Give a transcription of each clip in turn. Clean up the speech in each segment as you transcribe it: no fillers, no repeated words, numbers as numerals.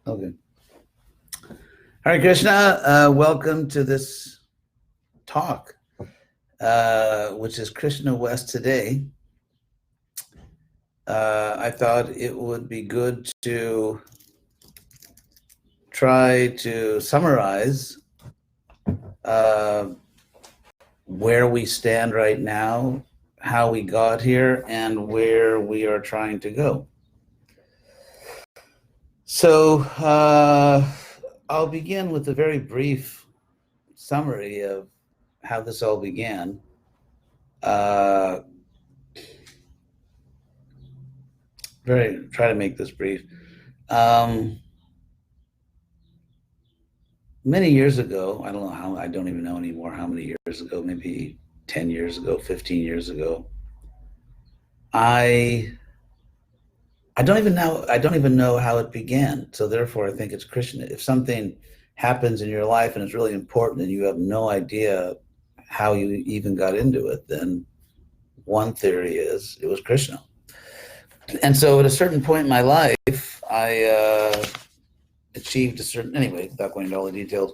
Okay. Hare Krishna, welcome to this talk, which is Krishna West today. I thought it would be good to try to summarize where we stand right now, how we got here, and where we are trying to go. So I'll begin with a very brief summary of how this all began. Try to make this brief. Many years ago, I don't even know anymore how many years ago, maybe 10 years ago, 15 years ago, I don't even know how it began. So therefore I think it's Krishna. If something happens in your life and it's really important and you have no idea how you even got into it, then one theory is it was Krishna. And so at a certain point in my life, I achieved a certain, anyway, without going into all the details,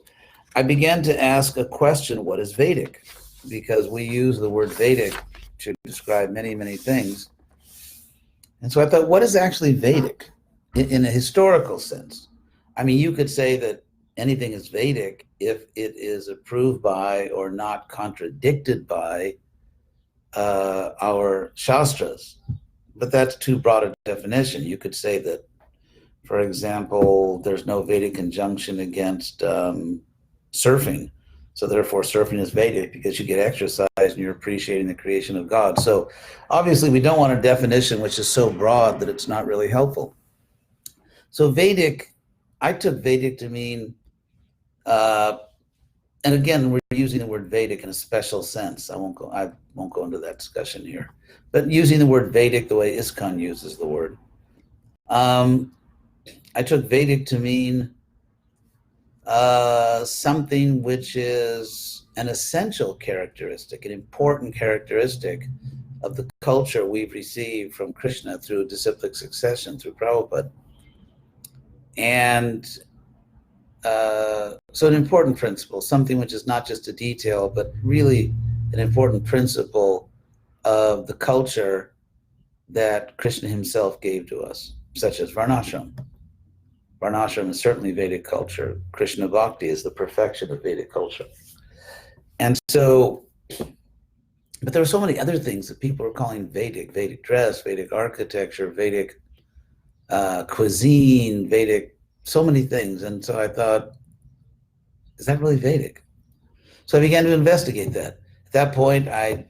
I began to ask a question: what is Vedic? Because we use the word Vedic to describe many, many things. And so I thought, what is actually Vedic in a historical sense? I mean, you could say that anything is Vedic if it is approved by or not contradicted by our Shastras. But that's too broad a definition. You could say that, for example, there's no Vedic conjunction against surfing. So therefore surfing is Vedic because you get exercise and you're appreciating the creation of God. So obviously we don't want a definition which is so broad that it's not really helpful. So Vedic, I took Vedic to mean, and again, we're using the word Vedic in a special sense. I won't go into that discussion here, but using the word Vedic the way ISKCON uses the word. I took Vedic to mean something which is an essential characteristic, an important characteristic of the culture we've received from Krishna through disciplic succession, through Prabhupada. And so an important principle, something which is not just a detail, but really an important principle of the culture that Krishna himself gave to us, such as Varnashram. Varnashram is certainly Vedic culture. Krishna Bhakti is the perfection of Vedic culture. And so, but there were so many other things that people were calling Vedic: Vedic dress, Vedic architecture, Vedic cuisine, Vedic, so many things. And so I thought, is that really Vedic? So I began to investigate that. At that point, I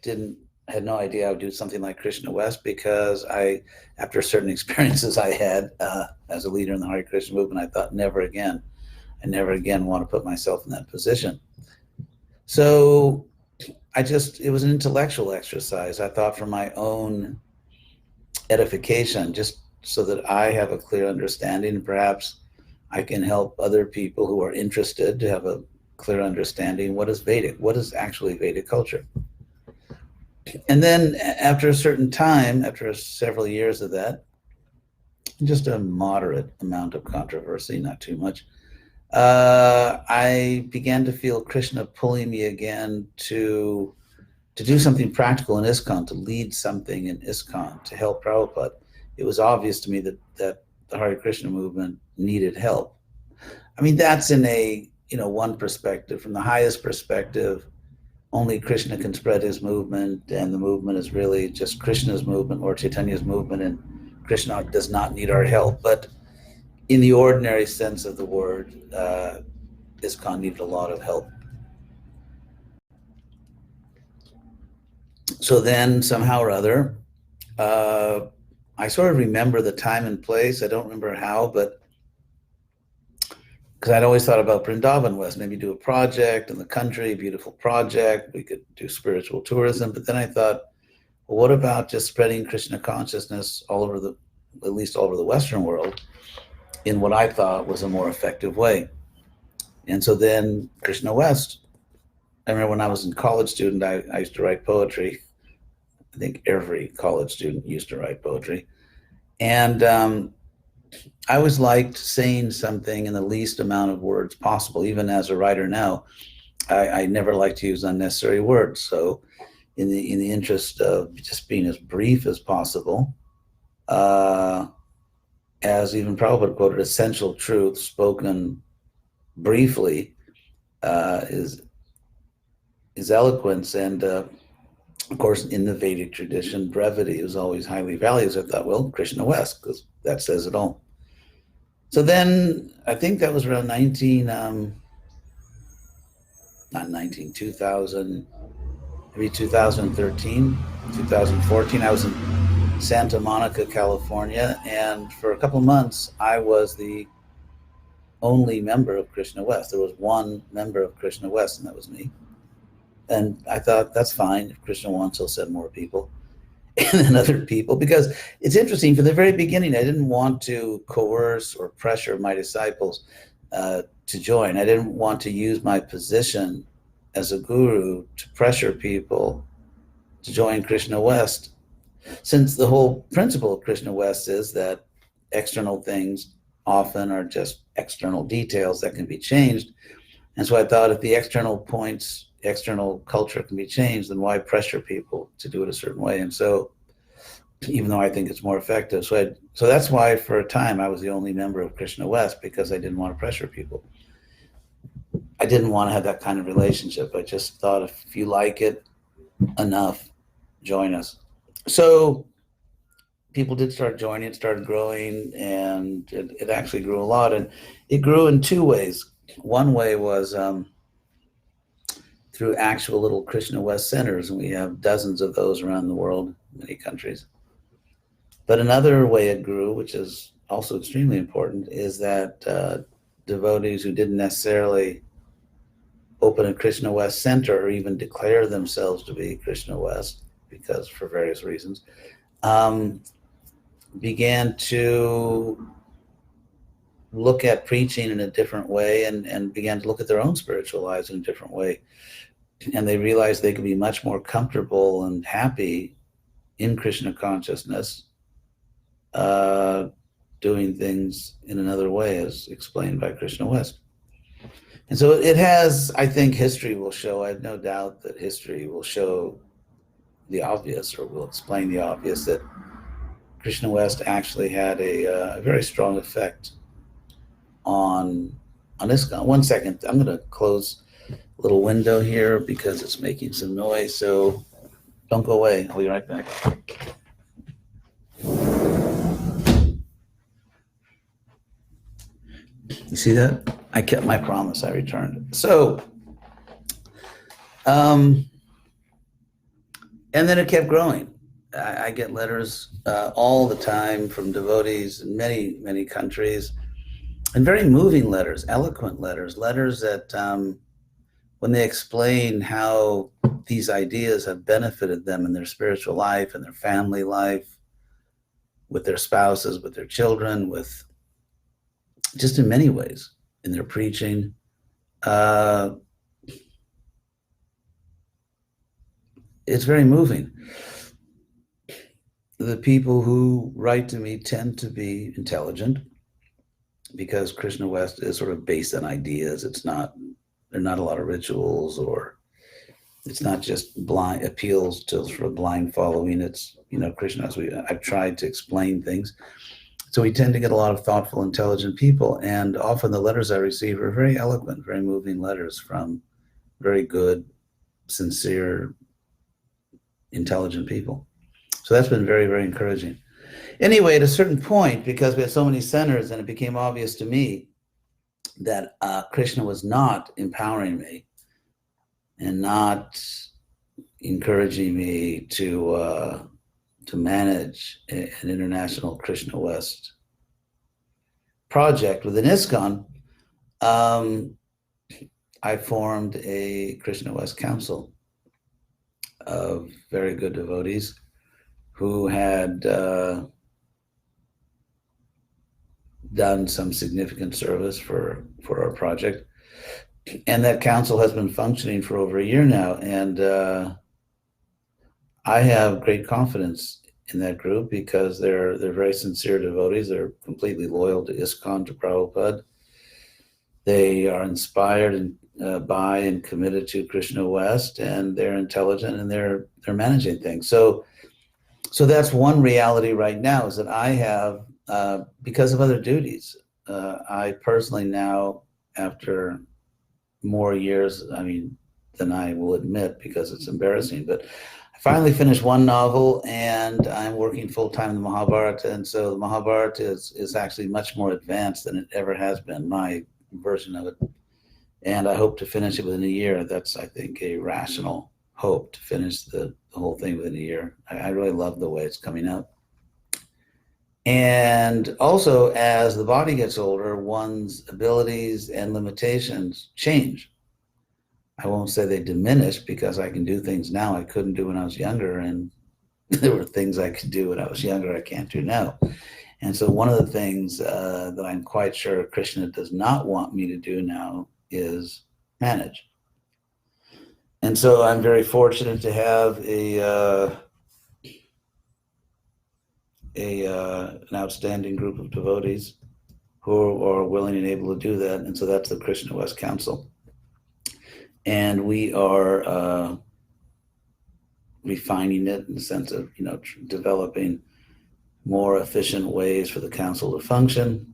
had no idea I would do something like Krishna West, because after certain experiences I had as a leader in the Hare Krishna movement, I thought, never again. I never again want to put myself in that position. So it was an intellectual exercise. I thought, for my own edification, just so that I have a clear understanding, and perhaps I can help other people who are interested to have a clear understanding. What is Vedic? What is actually Vedic culture? And then after a certain time, after several years of that, just a moderate amount of controversy, not too much, I began to feel Krishna pulling me again to do something practical in ISKCON, to lead something in ISKCON, to help Prabhupada. It was obvious to me that the Hare Krishna movement needed help. I mean, that's in one perspective. From the highest perspective, only Krishna can spread his movement, and the movement is really just Krishna's movement, Lord Chaitanya's movement, and Krishna does not need our help. But in the ordinary sense of the word, ISKCON needed a lot of help. So then somehow or other, I sort of remember the time and place. I don't remember how, but because I'd always thought about Vrindavan West, maybe do a project in the country, beautiful project. We could do spiritual tourism. But then I thought, well, what about just spreading Krishna consciousness at least all over the Western world, in what I thought was a more effective way? And so then Krishna West. I remember when I was a college student, I used to write poetry. I think every college student used to write poetry. And I always liked saying something in the least amount of words possible. Even as a writer now, I never like to use unnecessary words. So in the interest of just being as brief as possible, uh, as even Prabhupada quoted, essential truth spoken briefly is eloquence. And of course, in the Vedic tradition, brevity is always highly valued. So I thought, well, Krishna West, because that says it all. So then I think that was around not 19, 2000, maybe 2013, 2014. I was in Santa Monica, California, and for a couple of months, I was the only member of Krishna West. There was one member of Krishna West, and that was me. And I thought, that's fine. If Krishna wants, he'll send more people and then other people. Because it's interesting, from the very beginning, I didn't want to coerce or pressure my disciples to join. I didn't want to use my position as a guru to pressure people to join Krishna West, since the whole principle of Krishna West is that external things often are just external details that can be changed. And so I thought, if the external points, external culture can be changed, then why pressure people to do it a certain way? And so, even though I think it's more effective, so that's why for a time I was the only member of Krishna West, because I didn't want to pressure people. I didn't want to have that kind of relationship. I just thought, if you like it enough, join us. So people did start joining, it started growing, and it actually grew a lot. And it grew in two ways. One way was through actual little Krishna West centers, and we have dozens of those around the world, many countries. But another way it grew, which is also extremely important, is that devotees who didn't necessarily open a Krishna West center or even declare themselves to be Krishna West, because for various reasons, began to look at preaching in a different way, and began to look at their own spiritual lives in a different way. And they realized they could be much more comfortable and happy in Krishna consciousness, doing things in another way, as explained by Krishna West. And so it has, I think history will show, I have no doubt that history will show the obvious, or will explain the obvious, that Krishna West actually had a very strong effect on ISKCON. 1 second, I'm going to close a little window here because it's making some noise, so don't go away. I'll be right back. You see that? I kept my promise. I returned. So, and then it kept growing. I get letters all the time from devotees in many, many countries, and very moving letters, eloquent letters, letters that when they explain how these ideas have benefited them in their spiritual life and their family life, with their spouses, with their children, with just in many ways, in their preaching. It's very moving. The people who write to me tend to be intelligent, because Krishna West is sort of based on ideas. There are not a lot of rituals, or it's not just blind appeals to sort of blind following. It's, Krishna, I've tried to explain things. So we tend to get a lot of thoughtful, intelligent people, and often the letters I receive are very eloquent, very moving letters from very good, sincere, intelligent people. So that's been very, very encouraging. Anyway, at a certain point, because we had so many centers, and it became obvious to me that Krishna was not empowering me and not encouraging me to manage an international Krishna West project within ISKCON, I formed a Krishna West Council of very good devotees who had done some significant service for our project. And that council has been functioning for over a year now. And I have great confidence in that group because they're very sincere devotees. They're completely loyal to ISKCON, to Prabhupada. They are inspired by and committed to Krishna West, and they're intelligent, and they're managing things. So that's one reality right now, is that I have, because of other duties, I personally now, after more years, than I will admit, because it's embarrassing, but I finally finished one novel, and I'm working full-time in the Mahabharata, and so the Mahabharata is actually much more advanced than it ever has been, my version of it, and I hope to finish it within a year. That's, I think, a rational hope, to finish the whole thing within a year. I really love the way it's coming out. And also, as the body gets older, one's abilities and limitations change. I won't say they diminish, because I can do things now I couldn't do when I was younger, and there were things I could do when I was younger I can't do now. And so one of the things that I'm quite sure Krishna does not want me to do now is manage. And so I'm very fortunate to have an outstanding group of devotees who are willing and able to do that. And so that's the Krishna West Council. And we are refining it in the sense of, developing more efficient ways for the council to function.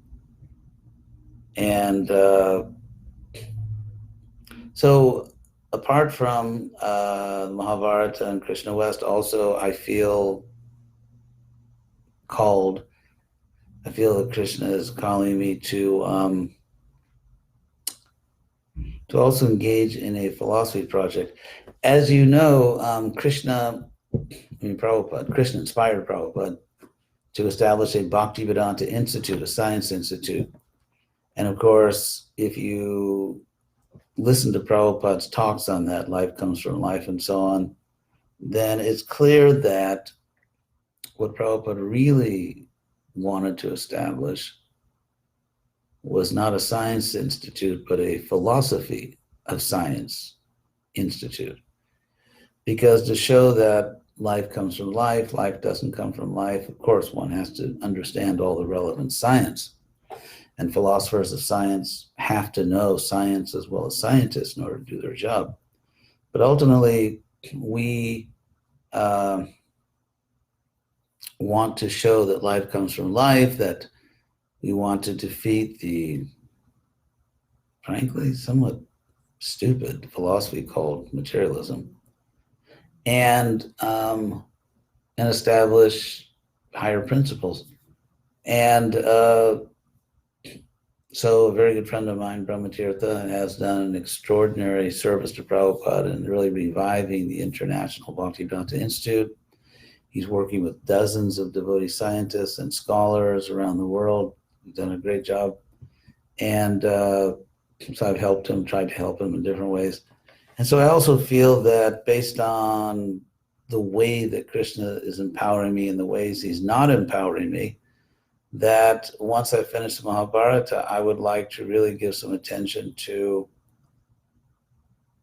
And so apart from Mahabharata and Krishna West, also I feel that Krishna is calling me to also engage in a philosophy project. As you know, Krishna inspired Prabhupada to establish a Bhaktivedanta Institute, a science institute. And of course, if you listen to Prabhupada's talks on that, life comes from life and so on, then it's clear that what Prabhupada really wanted to establish was not a science institute, but a philosophy of science institute. Because to show that life comes from life, life doesn't come from life, of course, one has to understand all the relevant science. And philosophers of science have to know science as well as scientists in order to do their job. But ultimately, we want to show that life comes from life, that we want to defeat the, frankly, somewhat stupid philosophy called materialism, and establish higher principles. And so a very good friend of mine, Brahmatirtha, has done an extraordinary service to Prabhupada in really reviving the International Bhaktivedanta Institute. He's working with dozens of devotee scientists and scholars around the world. He's done a great job. And so I've helped him, tried to help him in different ways. And so I also feel that based on the way that Krishna is empowering me and the ways he's not empowering me, that once I finish the Mahabharata, I would like to really give some attention to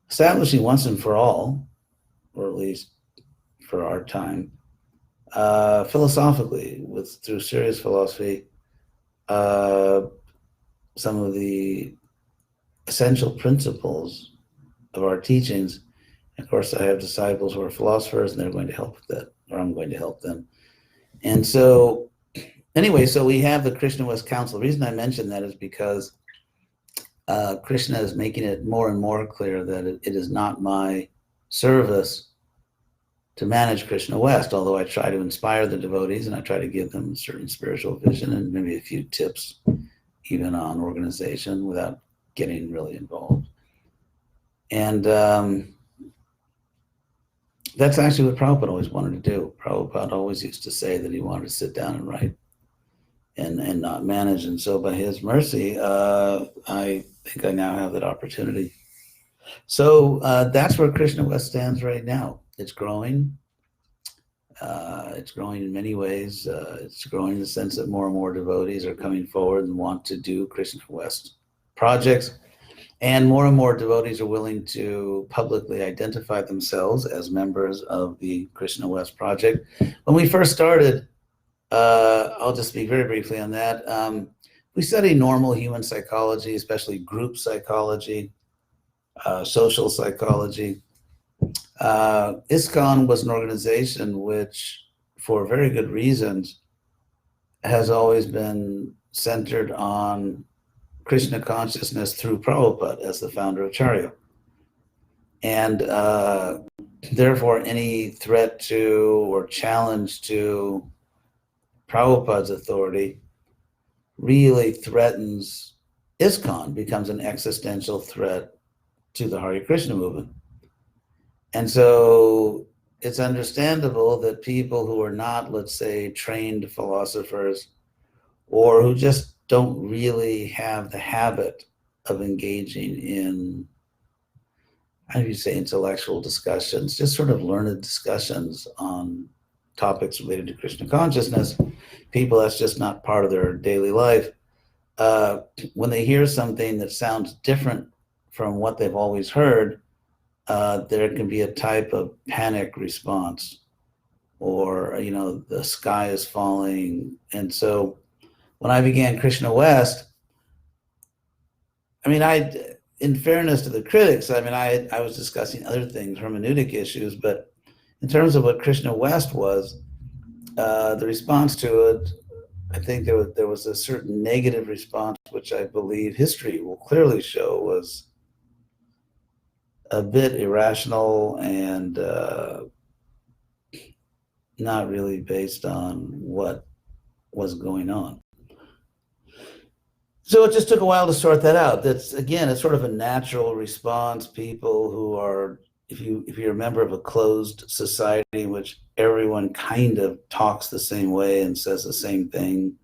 establishing once and for all, or at least for our time, philosophically, through serious philosophy, some of the essential principles of our teachings. Of course, I have disciples who are philosophers, and they're going to help with that, or I'm going to help them. And so, anyway, so we have the Krishna West Council. The reason I mention that is because Krishna is making it more and more clear that it is not my service to manage Krishna West, although I try to inspire the devotees and I try to give them a certain spiritual vision and maybe a few tips, even on organization, without getting really involved. And that's actually what Prabhupada always wanted to do. Prabhupada always used to say that he wanted to sit down and write and not manage. And so by his mercy, I think I now have that opportunity. So that's where Krishna West stands right now. It's growing. It's growing in many ways. It's growing in the sense that more and more devotees are coming forward and want to do Krishna West projects. And more devotees are willing to publicly identify themselves as members of the Krishna West project. When we first started, I'll just speak very briefly on that. We study normal human psychology, especially group psychology, social psychology. ISKCON was an organization which, for very good reasons, has always been centered on Krishna consciousness through Prabhupada as the founder of Charya. And therefore, any threat to or challenge to Prabhupada's authority really threatens ISKCON, becomes an existential threat to the Hare Krishna movement. And so it's understandable that people who are not, let's say, trained philosophers, or who just don't really have the habit of engaging in, how do you say, intellectual discussions, just sort of learned discussions on topics related to Krishna consciousness, people that's just not part of their daily life. When they hear something that sounds different from what they've always heard, there can be a type of panic response, or, the sky is falling. And so when I began Krishna West, in fairness to the critics, I was discussing other things, hermeneutic issues, but in terms of what Krishna West was, the response to it, I think there was a certain negative response, which I believe history will clearly show was a bit irrational and not really based on what was going on. So it just took a while to sort that out. That's, again, it's sort of a natural response. People who are, if you're a member of a closed society in which everyone kind of talks the same way and says the same thing,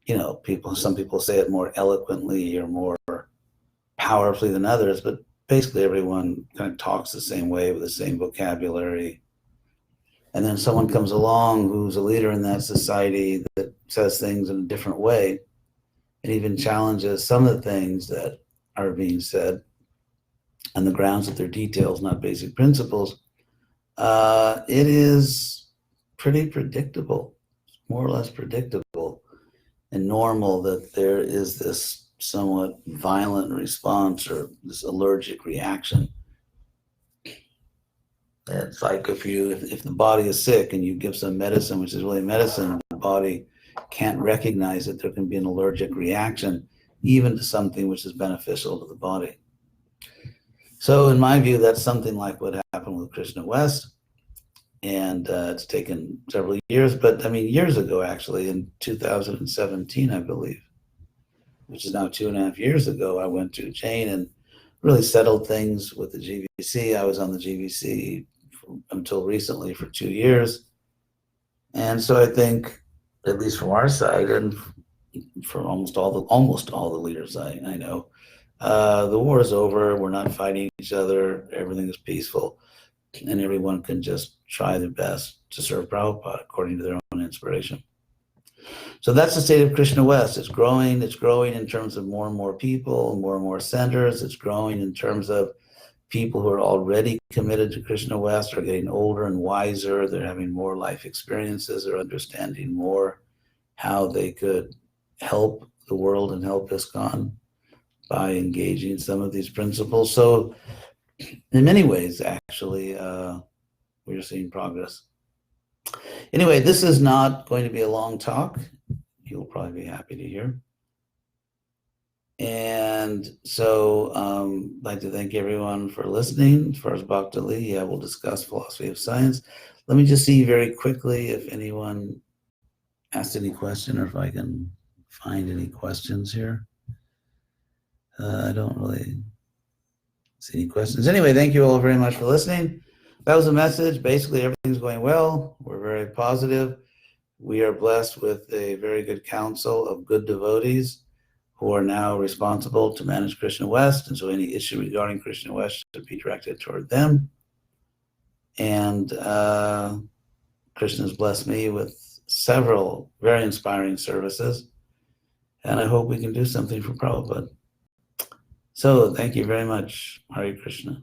some people say it more eloquently or more powerfully than others, but basically everyone kind of talks the same way with the same vocabulary. And then someone comes along who's a leader in that society that says things in a different way, and even challenges some of the things that are being said on the grounds that they're details, not basic principles. It is pretty predictable, more or less predictable and normal, that there is this somewhat violent response or this allergic reaction. It's like if the body is sick and you give some medicine, which is really medicine, the body can't recognize that there can be an allergic reaction even to something which is beneficial to the body. So in my view, that's something like what happened with Krishna West. And it's taken several years, but years ago, actually, in 2017, I believe, which is now 2.5 years ago, I went to Jane and really settled things with the GVC. I was on the GVC until recently for 2 years. And so I think, at least from our side, and from almost all the leaders I know, the war is over. We're not fighting each other. Everything is peaceful, and everyone can just try their best to serve Prabhupada according to their own inspiration. So that's the state of Krishna West. It's growing. It's growing in terms of more and more people, more and more centers. It's growing in terms of people who are already committed to Krishna West are getting older and wiser. They're having more life experiences. They're understanding more how they could help the world and help ISKCON by engaging some of these principles. So in many ways, actually, we're seeing progress. Anyway, this is not going to be a long talk. You'll probably be happy to hear. And so I'd like to thank everyone for listening. As far as Bhakti Li, we'll discuss philosophy of science. Let me just see very quickly if anyone asked any question, or if I can find any questions here. I don't really see any questions. Anyway, thank you all very much for listening. That was the message. Basically, everything's going well. We're very positive. We are blessed with a very good council of good devotees who are now responsible to manage Krishna West. And so any issue regarding Krishna West should be directed toward them. And Krishna has blessed me with several very inspiring services. And I hope we can do something for Prabhupada. So thank you very much, Hare Krishna.